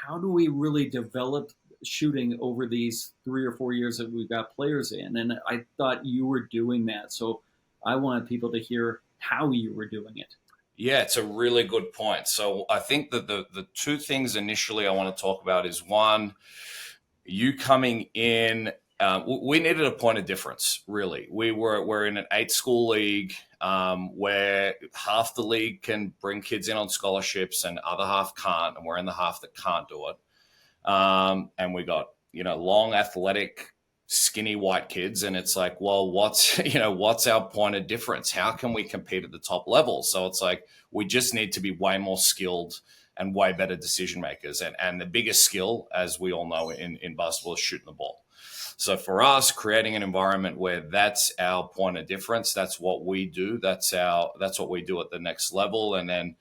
how do we really develop shooting over these 3 or 4 years that we've got players in? And I thought you were doing that. So I wanted people to hear how you were doing it. Yeah, it's a really good point. So I think that the two things initially I want to talk about is one, you coming in. We needed a point of difference, really. We're in an 8-school league where half the league can bring kids in on scholarships and other half can't, and we're in the half that can't do it. And we got long, athletic, skinny white kids, and it's like, well, what's our point of difference? How can we compete at the top level? So it's like we just need to be way more skilled and way better decision makers. And the biggest skill, as we all know in basketball, is shooting the ball. So for us, creating an environment where that's our point of difference, that's what we do, that's what we do at the next level. And then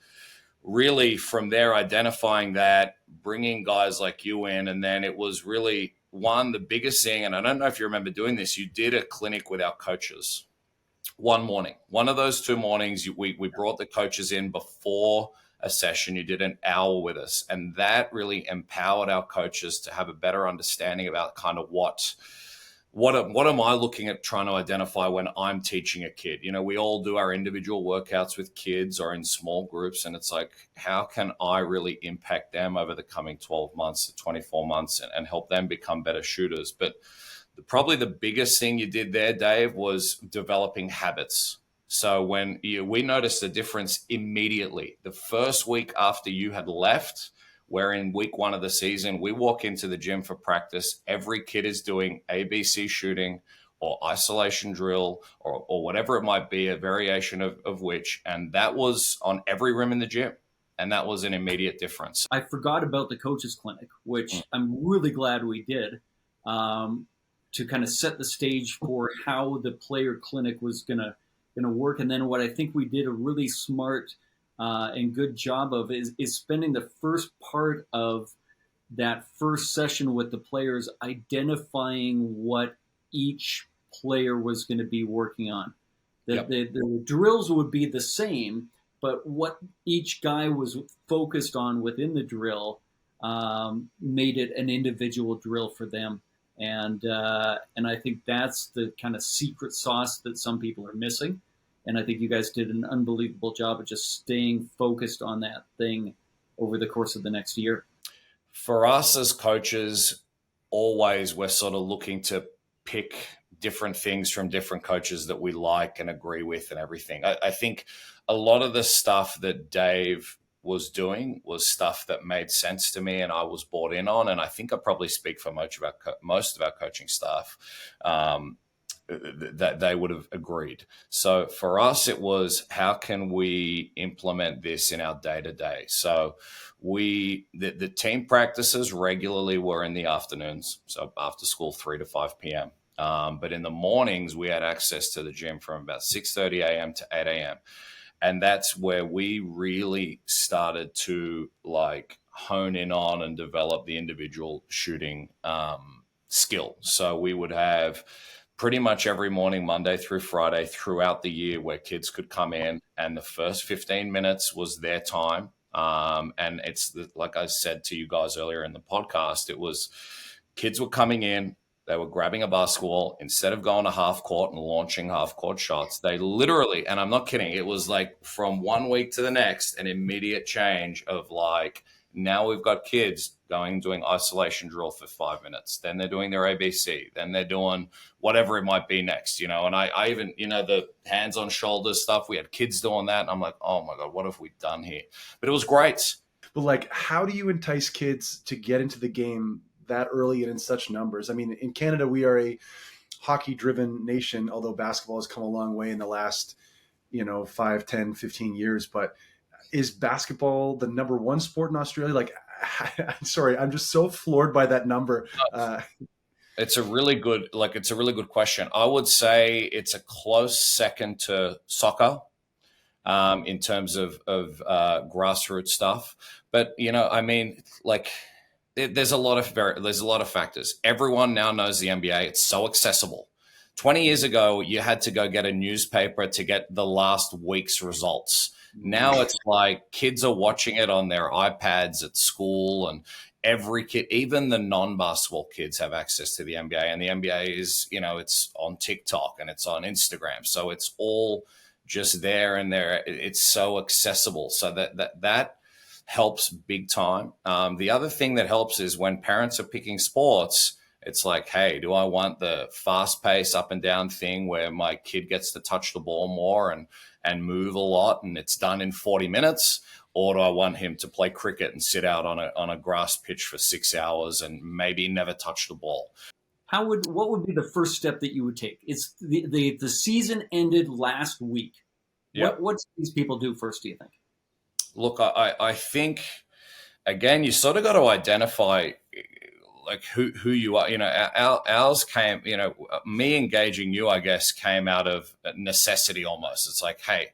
really from there, identifying that, bringing guys like you in. And then it was really the biggest thing, and I don't know if you remember doing this, you did a clinic with our coaches one morning. One of those 2 mornings, we brought the coaches in before a session. You did an hour with us, and that really empowered our coaches to have a better understanding about kind of what am I looking at trying to identify when I'm teaching a kid. We all do our individual workouts with kids or in small groups, and it's like, how can I really impact them over the coming 12 months to 24 months and help them become better shooters? But probably the biggest thing you did there, Dave, was developing habits. So when we noticed the difference immediately, the first week after you had left, where in week 1 of the season, we walk into the gym for practice. Every kid is doing ABC shooting or isolation drill or whatever it might be, a variation of which. And that was on every room in the gym. And that was an immediate difference. I forgot about the coaches clinic, which I'm really glad we did, to kind of set the stage for how the player clinic was going to work. And then what I think we did a really smart and good job of is spending the first part of that first session with the players identifying what each player was going to be working on. The drills would be the same, but what each guy was focused on within the drill made it an individual drill for them. And I think that's the kind of secret sauce that some people are missing. And I think you guys did an unbelievable job of just staying focused on that thing over the course of the next year. For us as coaches, always we're sort of looking to pick different things from different coaches that we like and agree with and everything. I think a lot of the stuff that Dave was doing was stuff that made sense to me and I was bought in on. And I think I probably speak for most of our coaching staff. That they would have agreed. So for us, it was, how can we implement this in our day-to-day? So the team practices regularly were in the afternoons, so after school 3 to 5 p.m. But in the mornings, we had access to the gym from about 6:30 a.m. to 8 a.m. And that's where we really started to hone in on and develop the individual shooting skill. So we would have pretty much every morning, Monday through Friday, throughout the year, where kids could come in and the first 15 minutes was their time. And it's like I said to you guys earlier in the podcast, it was kids were coming in, they were grabbing a basketball. Instead of going to half court and launching half court shots, they literally, and I'm not kidding, it was like from 1 week to the next, an immediate change of now we've got kids doing isolation drill for 5 minutes. Then they're doing their ABC. Then they're doing whatever it might be next, And I even, the hands on shoulders stuff, we had kids doing that. And I'm like, oh my God, what have we done here? But it was great. But how do you entice kids to get into the game that early and in such numbers? I mean, in Canada, we are a hockey-driven nation, although basketball has come a long way in the last, 5, 10, 15 years. But is basketball the number one sport in Australia? I'm sorry, I'm just so floored by that number. It's a really good question. I would say it's a close second to soccer in terms of grassroots stuff. But there's a lot of factors. Everyone now knows the NBA. It's so accessible. 20 years ago, you had to go get a newspaper to get the last week's results. Now it's like kids are watching it on their iPads at school, and every kid, even the non-basketball kids, have access to the NBA, and the NBA is, it's on TikTok and it's on Instagram, so it's all just there, and there it's so accessible, so that helps big time. The other thing that helps is when parents are picking sports, it's like, hey, do I want the fast pace up and down thing where my kid gets to touch the ball more and move a lot and it's done in 40 minutes? Or do I want him to play cricket and sit out on a grass pitch for 6 hours and maybe never touch the ball? What would be the first step that you would take? It's the season ended last week. Yep. What do these people do first, do you think? Look, I think, again, you sort of got to identify like who you are. Ours came, me engaging you, I guess, came out of necessity almost. It's like, hey,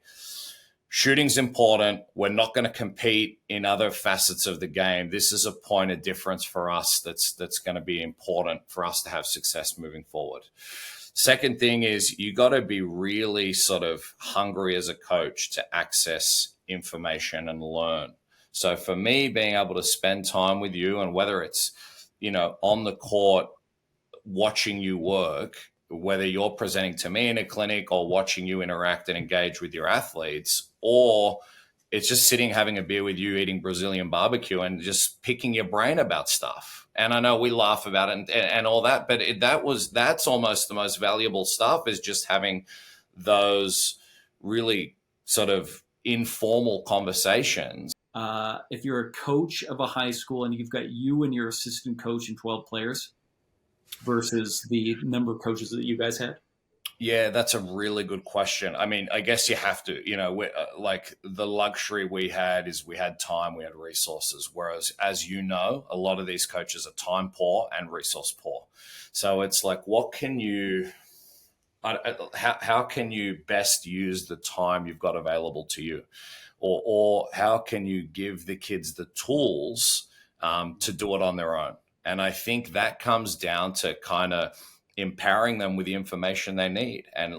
shooting's important. We're not going to compete in other facets of the game. This is a point of difference for us that's going to be important for us to have success moving forward. Second thing is you got to be really sort of hungry as a coach to access information and learn. So for me, being able to spend time with you, and whether it's, on the court, watching you work, whether you're presenting to me in a clinic or watching you interact and engage with your athletes, or it's just sitting, having a beer with you, eating Brazilian barbecue and just picking your brain about stuff. And I know we laugh about it and all that, but that's almost the most valuable stuff, is just having those really sort of informal conversations. If you're a coach of a high school and you've got you and your assistant coach and 12 players versus the number of coaches that you guys had? Yeah, that's a really good question. I mean, I guess you have to, like the luxury we had is we had time, we had resources. Whereas, as you know, a lot of these coaches are time poor and resource poor. So it's like, how can you best use the time you've got available to you? Or how can you give the kids the tools to do it on their own? And I think that comes down to kind of empowering them with the information they need. And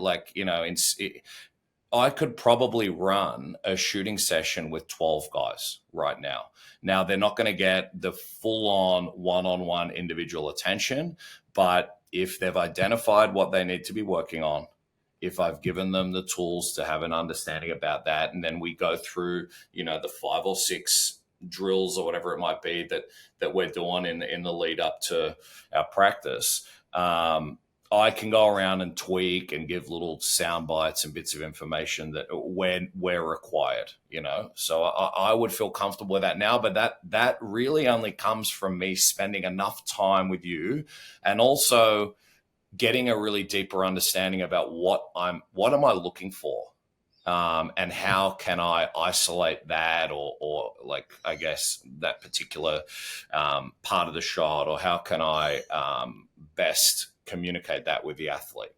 I could probably run a shooting session with 12 guys right now. Now, they're not going to get the full-on one-on-one individual attention, but if they've identified what they need to be working on, if I've given them the tools to have an understanding about that, and then we go through, the 5 or 6 drills or whatever it might be that we're doing in the lead up to our practice, I can go around and tweak and give little sound bites and bits of information that when we're required, So I would feel comfortable with that now, but that really only comes from me spending enough time with you, and also getting a really deeper understanding about what am I looking for, and how can I isolate that, or like, I guess, that particular part of the shot, or how can I best communicate that with the athlete.